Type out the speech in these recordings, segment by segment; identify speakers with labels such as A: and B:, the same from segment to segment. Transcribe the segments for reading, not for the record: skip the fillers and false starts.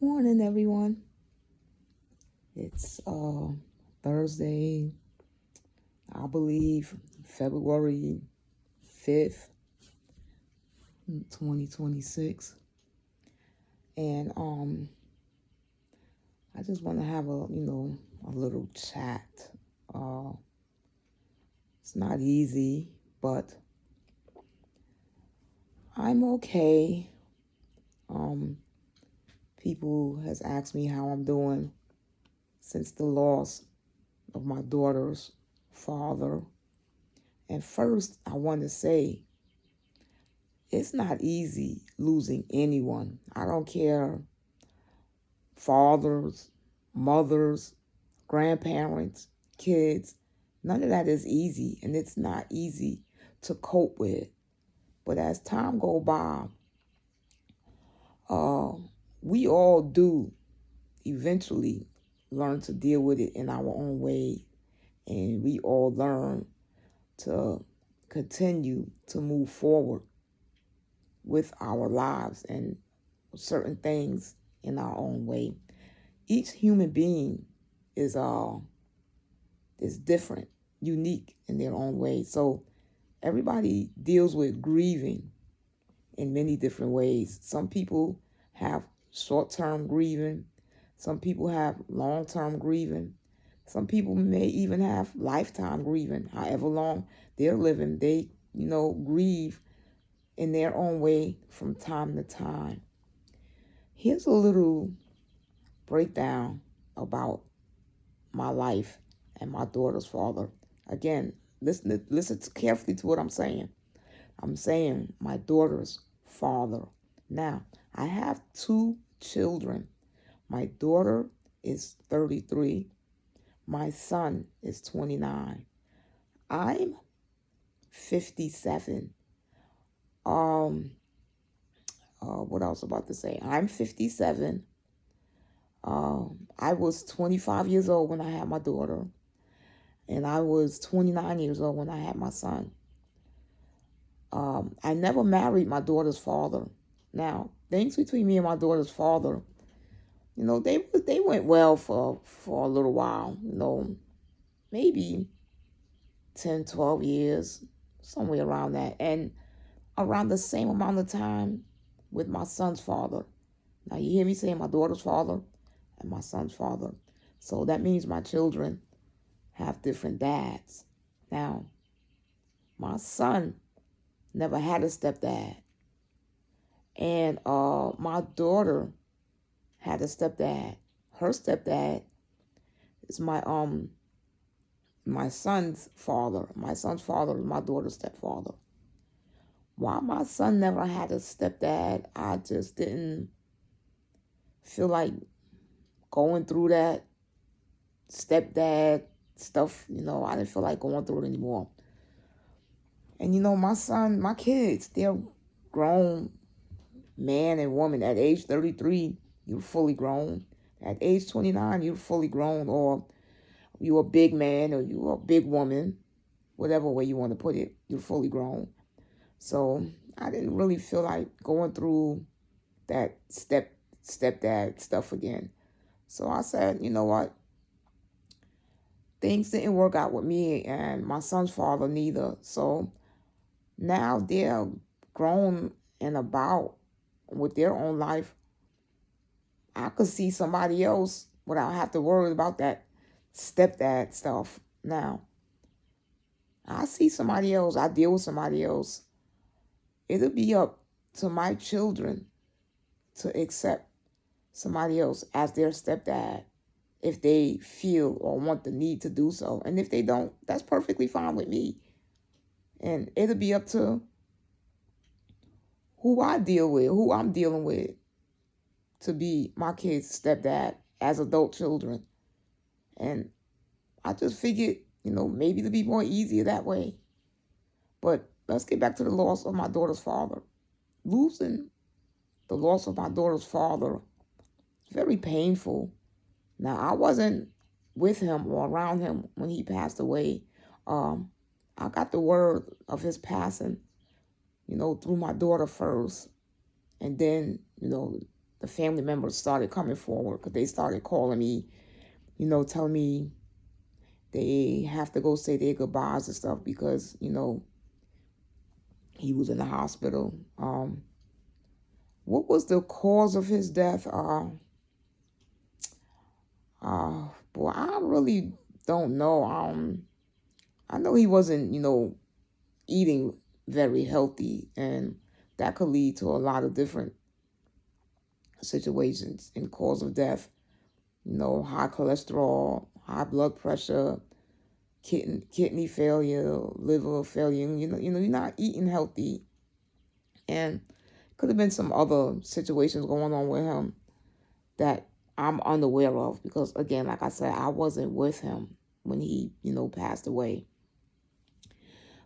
A: Morning, everyone. It's Thursday, I believe, February 5th, 2026. And I just want to have a little chat. Uh, it's not easy, but I'm okay. Um, People has asked me how I'm doing since the loss of my daughter's father. And first, I want to say it's not easy losing anyone. I don't care, fathers, mothers, grandparents, kids. None of that is easy, and it's not easy to cope with. But as time go by, uh, we all do eventually learn to deal with it in our own way, and we all learn to continue to move forward with our lives and certain things in our own way. Each human being is is different, unique in their own way. So everybody deals with grieving in many different ways. Some people have short-term grieving. Some people have long-term grieving. Some people may even have lifetime grieving. However long they're living, they, grieve in their own way from time to time. Here's a little breakdown about my life and my daughter's father. Again, listen carefully to what I'm saying. I'm saying my daughter's father. Now, I have two children. My daughter is 33. My son is 29. I'm 57. Um, what else about to say? I'm 57. I was 25 years old when I had my daughter, and I was 29 years old when I had my son. I never married my daughter's father. Now, things between me and my daughter's father, they went well for a little while. Maybe 10, 12 years, somewhere around that, and around the same amount of time with my son's father. Now, you hear me saying my daughter's father and my son's father. So that means my children have different dads. Now, my son never had a stepdad. And my daughter had a stepdad. Her stepdad is my son's father. My son's father is my daughter's stepfather. Why my son never had a stepdad, I just didn't feel like going through that stepdad stuff. I didn't feel like going through it anymore. And my kids, they're grown man and woman. At age 33, you're fully grown. At age 29, you're fully grown, or you're a big man or you're a big woman, whatever way you want to put it, you're fully grown. So I didn't really feel like going through that stepdad stuff again. So I said, you know what? Things didn't work out with me and my son's father neither. So now they're grown and about with their own life. I could see somebody else without have to worry about that stepdad stuff. Now, I see somebody else, I deal with somebody else. It'll be up to my children to accept somebody else as their stepdad if they feel or want the need to do so. And if they don't, that's perfectly fine with me. And it'll be up to who I deal with, who I'm dealing with, to be my kid's stepdad as adult children. And I just figured, maybe it'll be more easier that way. But let's get back to the loss of my daughter's father. Losing the loss of my daughter's father is very painful. Now, I wasn't with him or around him when he passed away. Um, I got the word of his passing, through my daughter first. And then, the family members started coming forward because they started calling me, telling me they have to go say their goodbyes and stuff because, he was in the hospital. What was the cause of his death? Boy, I really don't know. I know he wasn't, eating very healthy, and that could lead to a lot of different situations and cause of death. High cholesterol, high blood pressure, kidney failure, liver failure. You're not eating healthy, and could have been some other situations going on with him that I'm unaware of because, again, like I said, I wasn't with him when he, passed away.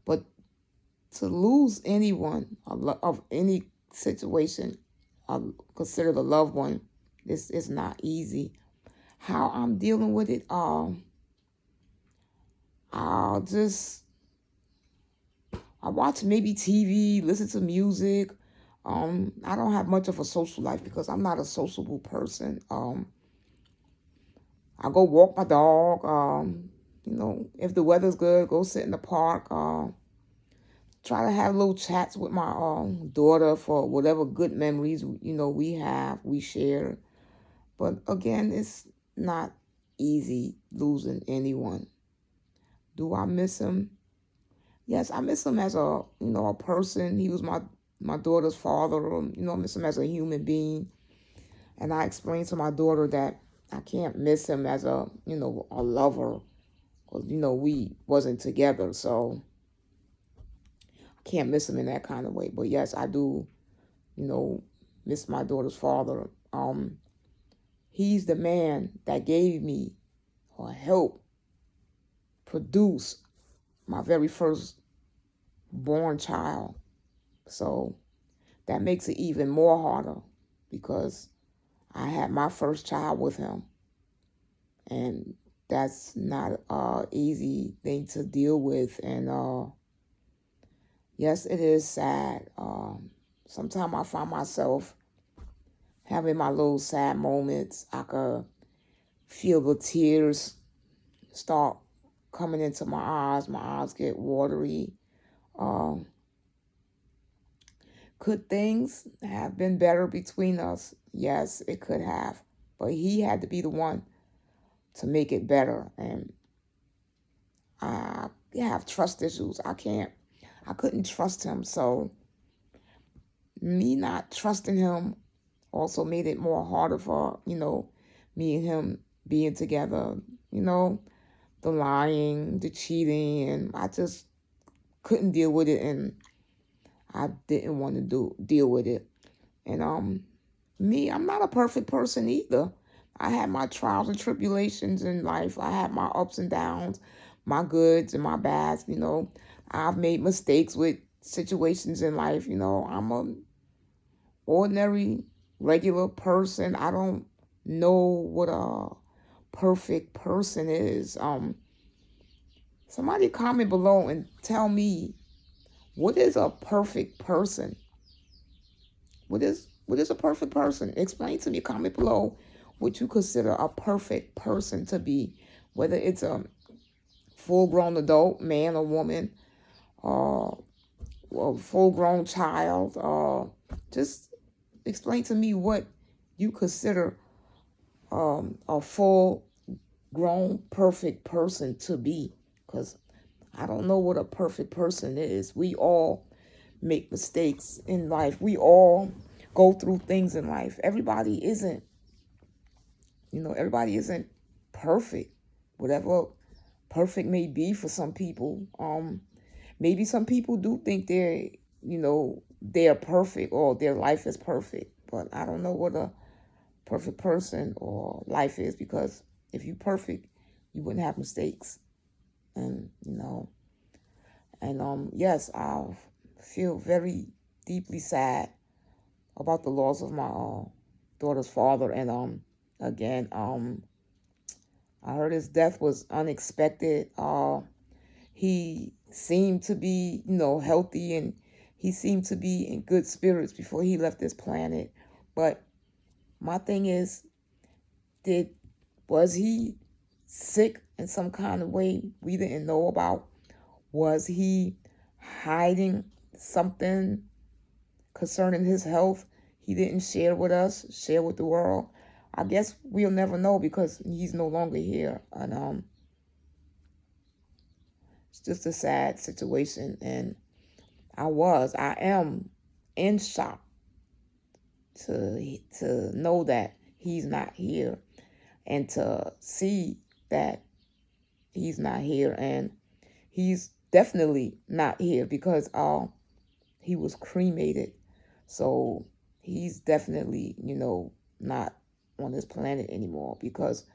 A: But to lose anyone of any situation, considered a loved one, this is not easy. How I'm dealing with it, I watch maybe TV, listen to music. I don't have much of a social life because I'm not a sociable person. I go walk my dog. If the weather's good, go sit in the park. Try to have little chats with my daughter for whatever good memories we share. But again, it's not easy losing anyone. Do I miss him? Yes, I miss him as a person. He was my daughter's father. I miss him as a human being. And I explained to my daughter that I can't miss him as a lover, because we wasn't together, so I can't miss him in that kind of way. But yes, I do, miss my daughter's father. He's the man that gave me or helped produce my very first born child. So that makes it even more harder because I had my first child with him. And that's not an easy thing to deal with. And yes, it is sad. Sometimes I find myself having my little sad moments. I could feel the tears start coming into my eyes. My eyes get watery. Could things have been better between us? Yes, it could have. But he had to be the one to make it better. And I have trust issues. I couldn't trust him. So me not trusting him also made it more harder for, me and him being together, the lying, the cheating, and I just couldn't deal with it, and I didn't want to deal with it. And I'm not a perfect person either. I had my trials and tribulations in life. I had my ups and downs, my goods and my bads. I've made mistakes with situations in life. I'm a ordinary, regular person. I don't know what a perfect person is. Somebody comment below and tell me, what is a perfect person? What is a perfect person? Explain to me. Comment below what you consider a perfect person to be, whether it's a full-grown adult, man or woman, or a full-grown child. Just explain to me what you consider a full-grown, perfect person to be, because I don't know what a perfect person is. We all make mistakes in life. We all go through things in life. Everybody isn't perfect. Whatever perfect may be for some people. Maybe some people do think they're perfect or their life is perfect. But I don't know what a perfect person or life is, because if you're perfect, you wouldn't have mistakes. And yes, I feel very deeply sad about the loss of my daughter's father. And again, I heard his death was unexpected. He seemed to be, healthy, and he seemed to be in good spirits before he left this planet. But My thing is, was he sick in some kind of way we didn't know about? Was he hiding something concerning his health he didn't share with us, share with the world? I guess we'll never know because he's no longer here. And it's just a sad situation. And I am in shock to know that he's not here, and to see that he's not here, and he's definitely not here because he was cremated. So he's definitely, not on this planet anymore, because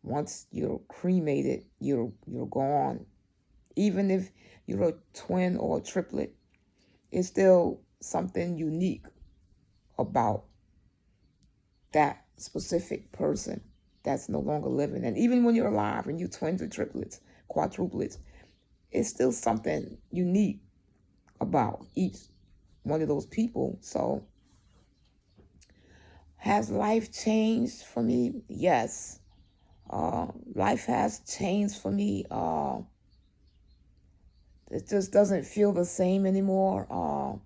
A: once you're cremated, you're gone. Even if you're a twin or a triplet, it's still something unique about that specific person that's no longer living. And even when you're alive and you twins or triplets, quadruplets, it's still something unique about each one of those people. So has life changed for me? Yes. Life has changed for me. It just doesn't feel the same anymore.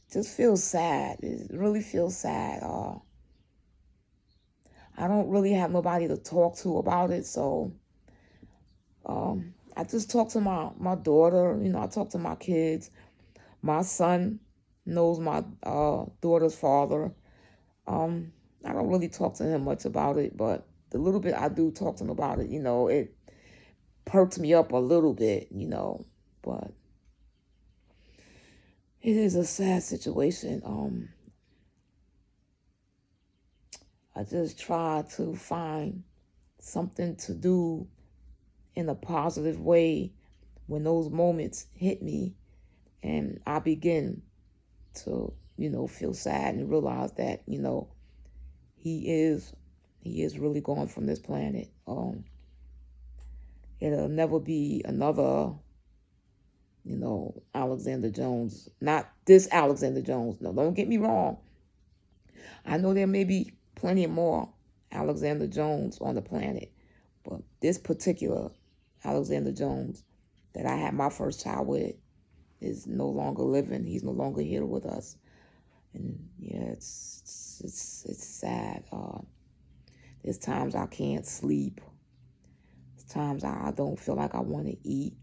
A: It just feels sad. It really feels sad. I don't really have nobody to talk to about it, so I just talk to my daughter. I talk to my kids. My son knows my daughter's father. I don't really talk to him much about it, but the little bit I do talk to him about it, it perks me up a little bit, but it is a sad situation. I just try to find something to do in a positive way when those moments hit me, and I begin to, feel sad and realize that, he is really gone from this planet. It'll never be another, Alexander Jones. Not this Alexander Jones. No, don't get me wrong. I know there may be plenty more Alexander Jones on the planet, but this particular Alexander Jones that I had my first child with is no longer living. He's no longer here with us. And yeah, it's sad. There's times I can't sleep. There's times I don't feel like I want to eat.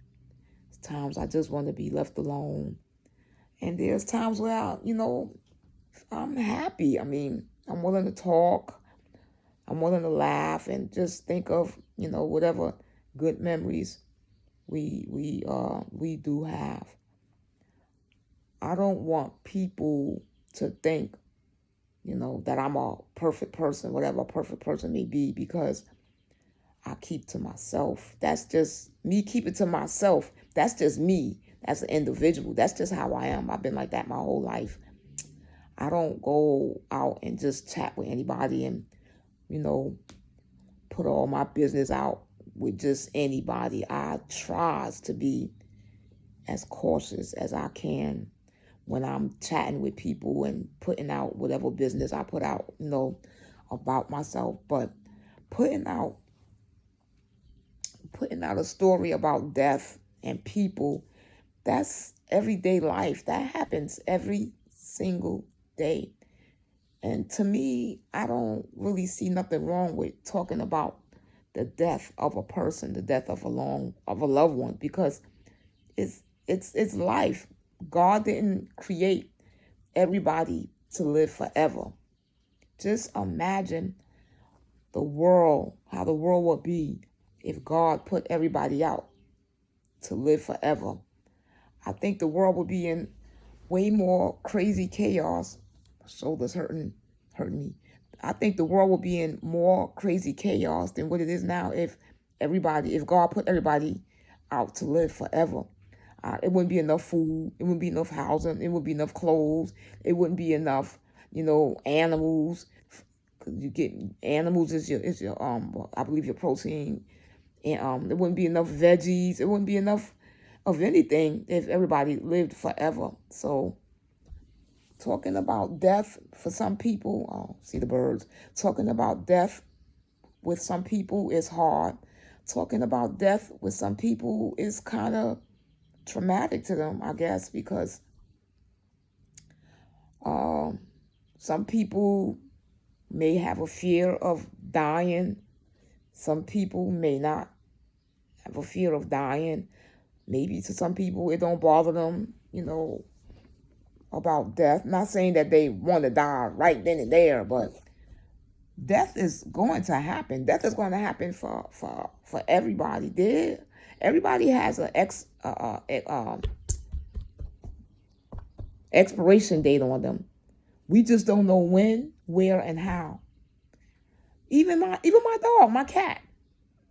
A: There's times I just want to be left alone. And there's times where I'm happy. I mean, I'm willing to talk. I'm willing to laugh and just think of, whatever good memories we do have. I don't want people to think, that I'm a perfect person, whatever a perfect person may be, because I keep to myself. That's just me keeping to myself. That's just me as an individual. That's just how I am. I've been like that my whole life. I don't go out and just chat with anybody and, put all my business out with just anybody. I try to be as cautious as I can when I'm chatting with people and putting out whatever business I put out, about myself. But putting out a story about death and people, that's everyday life. That happens every single day. And to me, I don't really see nothing wrong with talking about the death of a person, the death of a loved one, because it's life. God didn't create everybody to live forever. Just imagine how the world would be if God put everybody out to live forever. I think the world would be in way more crazy chaos. Shoulders hurting me. I think the world would be in more crazy chaos than what it is now if God put everybody out to live forever. It wouldn't be enough food. It wouldn't be enough housing. It wouldn't be enough clothes. It wouldn't be enough, animals. You get animals is your I believe your protein, and there wouldn't be enough veggies. It wouldn't be enough of anything if everybody lived forever. So Talking about death for some people, oh, see the birds. Talking about death with some people is hard. Talking about death with some people is kind of traumatic to them, I guess, because um, some people may have a fear of dying. Some people may not have a fear of dying. Maybe to some people it don't bother them, about death. Not saying that they want to die right then and there, but death is going to happen. Death is going to happen for everybody. Everybody has an expiration date on them. We just don't know when, where, and how. Even my dog, my cat,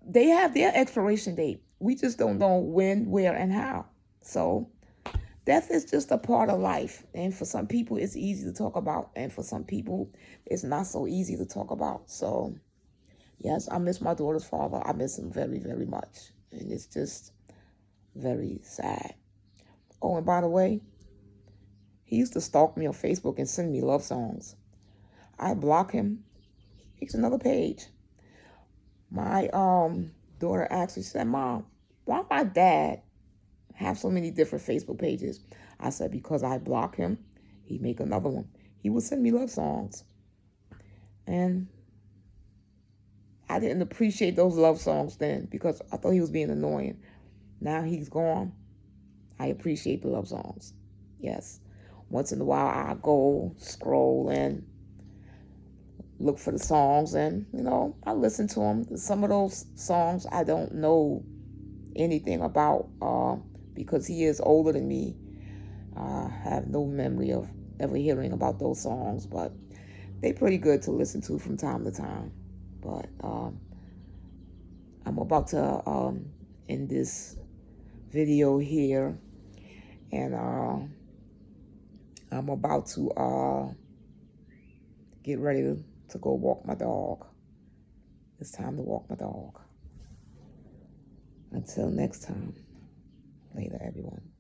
A: they have their expiration date. We just don't know when, where, and how. So death is just a part of life. And for some people, it's easy to talk about. And for some people, it's not so easy to talk about. So, yes, I miss my daughter's father. I miss him very, very much. And it's just very sad. Oh, and by the way, he used to stalk me on Facebook and send me love songs. I block him. He makes another page. My daughter actually said, Mom, why my dad have so many different Facebook pages? I said, because I block him, he make another one. He would send me love songs. And I didn't appreciate those love songs then because I thought he was being annoying. Now he's gone. I appreciate the love songs. Yes. Once in a while, I go scroll and look for the songs and, I listen to them. Some of those songs I don't know anything about because he is older than me. I have no memory of ever hearing about those songs, but they're pretty good to listen to from time to time. But I'm about to end this video here, and I'm about to get ready to go walk my dog. It's time to walk my dog. Until next time, later, everyone.